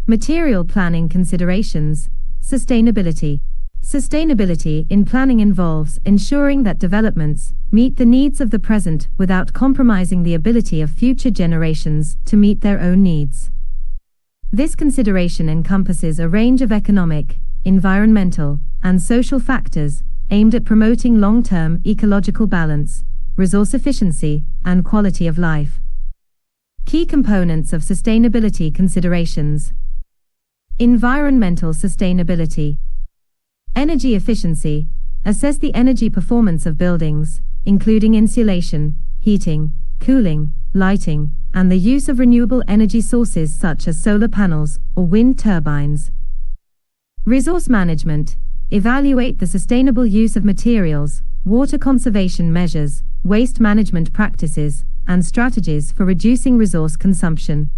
Material planning considerations. Sustainability. Sustainability in planning involves ensuring that developments meet the needs of the present without compromising the ability of future generations to meet their own needs. This consideration encompasses a range of economic, environmental, and social factors aimed at promoting long-term ecological balance, resource efficiency, and quality of life. Key components of sustainability considerations. Environmental sustainability. Energy efficiency. Assess the energy performance of buildings, including insulation, heating, cooling, lighting, and the use of renewable energy sources such as solar panels or wind turbines. Resource management. Evaluate the sustainable use of materials, water conservation measures, waste management practices, and strategies for reducing resource consumption.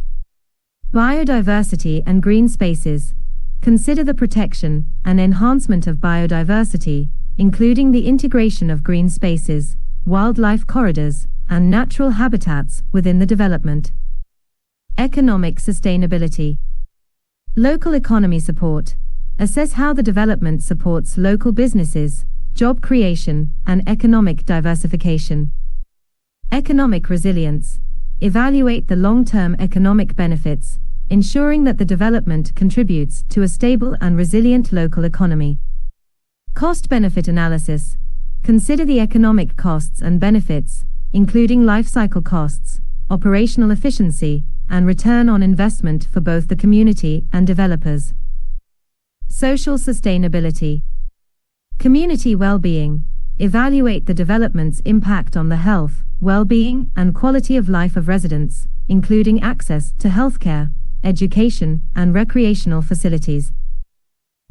Biodiversity and green spaces. Consider the protection and enhancement of biodiversity, including the integration of green spaces, wildlife corridors, and natural habitats within the development. Economic sustainability. Local economy support. Assess how the development supports local businesses, job creation, and economic diversification. Economic resilience. Evaluate the long-term economic benefits, ensuring that the development contributes to a stable and resilient local economy. Cost-benefit analysis. Consider the economic costs and benefits, including life cycle costs, operational efficiency, and return on investment for both the community and developers. Social sustainability. Community well-being. Evaluate the development's impact on the health, well-being, and quality of life of residents, including access to healthcare, education, and recreational facilities.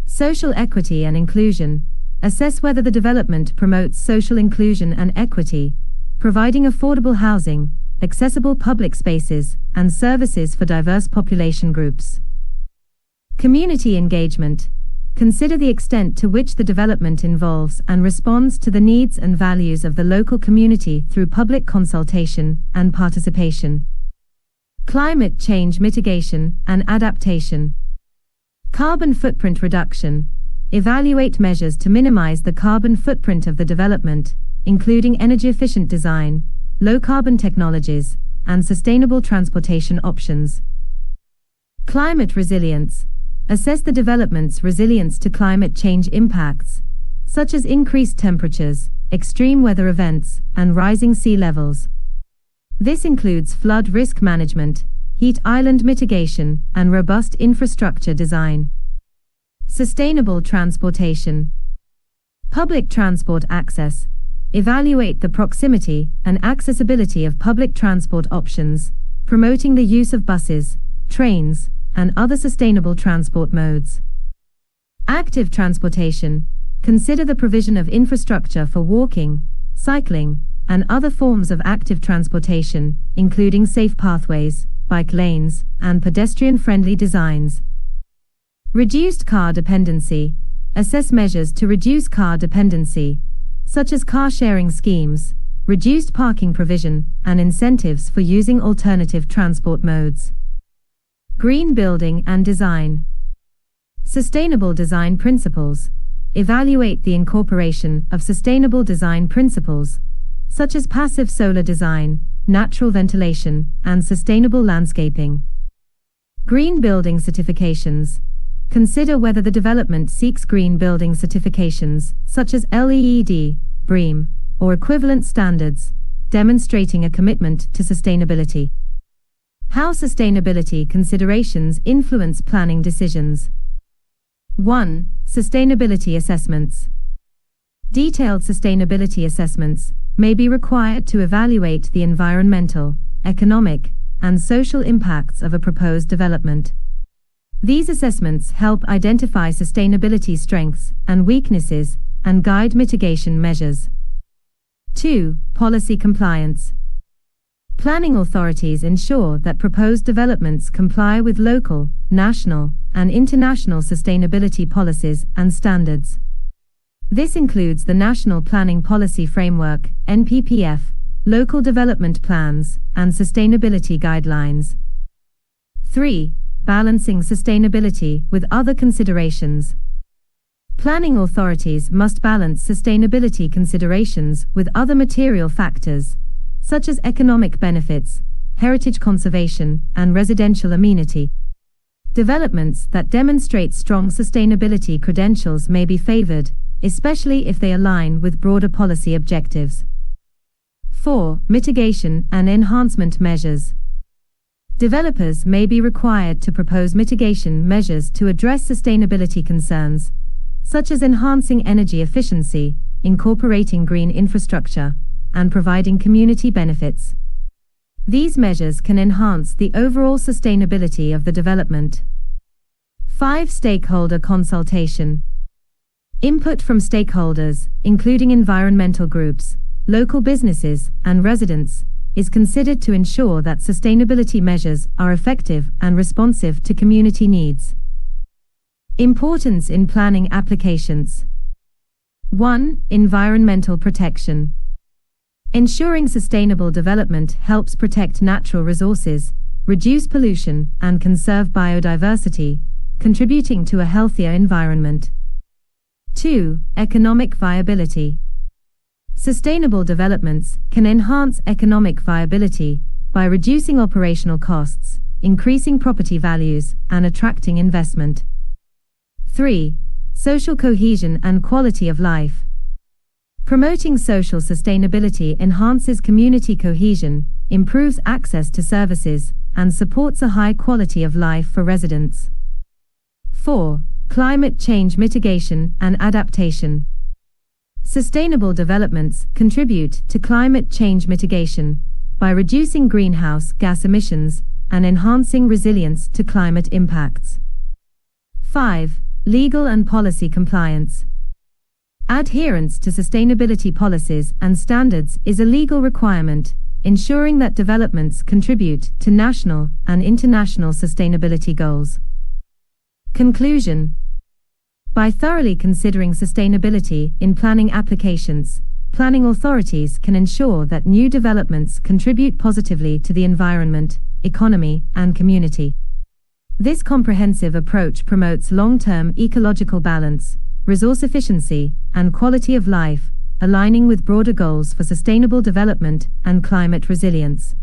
Social equity and inclusion. Assess whether the development promotes social inclusion and equity, providing affordable housing, accessible public spaces, and services for diverse population groups. Community engagement. Consider the extent to which the development involves and responds to the needs and values of the local community through public consultation and participation. Climate change mitigation and adaptation. Carbon footprint reduction. Evaluate measures to minimize the carbon footprint of the development, including energy-efficient design, low-carbon technologies, and sustainable transportation options. Climate resilience. Assess the development's resilience to climate change impacts, such as increased temperatures, extreme weather events, and rising sea levels. This includes flood risk management, heat island mitigation, and robust infrastructure design. Sustainable transportation. Public transport access. Evaluate the proximity and accessibility of public transport options, promoting the use of buses, trains, and other sustainable transport modes. Active transportation. Consider the provision of infrastructure for walking, cycling, and other forms of active transportation, including safe pathways, bike lanes, and pedestrian-friendly designs. Reduced car dependency. Assess measures to reduce car dependency, such as car-sharing schemes, reduced parking provision, and incentives for using alternative transport modes. Green building and design. Sustainable design principles. Evaluate the incorporation of sustainable design principles, such as passive solar design, natural ventilation, and sustainable landscaping. Green building certifications. Consider whether the development seeks green building certifications, such as LEED, BREEAM, or equivalent standards, demonstrating a commitment to sustainability. How sustainability considerations influence planning decisions. 1. Sustainability assessments. Detailed sustainability assessments may be required to evaluate the environmental, economic, and social impacts of a proposed development. These assessments help identify sustainability strengths and weaknesses and guide mitigation measures. 2. Policy compliance. Planning authorities ensure that proposed developments comply with local, national, and international sustainability policies and standards. This includes the National Planning Policy Framework, NPPF, local development plans, and sustainability guidelines. 3. balancing sustainability with other considerations. Planning authorities must balance sustainability considerations with other material factors, such as economic benefits, heritage conservation, and residential amenity. Developments that demonstrate strong sustainability credentials may be favored, especially if they align with broader policy objectives. 4. Mitigation and enhancement measures. Developers may be required to propose mitigation measures to address sustainability concerns, such as enhancing energy efficiency, incorporating green infrastructure, and providing community benefits. These measures can enhance the overall sustainability of the development. 5. Stakeholder consultation. Input from stakeholders, including environmental groups, local businesses, and residents, is considered to ensure that sustainability measures are effective and responsive to community needs. Importance in planning applications. 1. Environmental protection. Ensuring sustainable development helps protect natural resources, reduce pollution, and conserve biodiversity, contributing to a healthier environment. 2. Economic viability. Sustainable developments can enhance economic viability by reducing operational costs, increasing property values, and attracting investment. 3. Social cohesion and quality of life. Promoting social sustainability enhances community cohesion, improves access to services, and supports a high quality of life for residents. 4. Climate change mitigation and adaptation. Sustainable developments contribute to climate change mitigation by reducing greenhouse gas emissions and enhancing resilience to climate impacts. 5. Legal and policy compliance. Adherence to sustainability policies and standards is a legal requirement, ensuring that developments contribute to national and international sustainability goals. Conclusion. By thoroughly considering sustainability in planning applications, planning authorities can ensure that new developments contribute positively to the environment, economy, and community. This comprehensive approach promotes long-term ecological balance, resource efficiency, and quality of life, aligning with broader goals for sustainable development and climate resilience.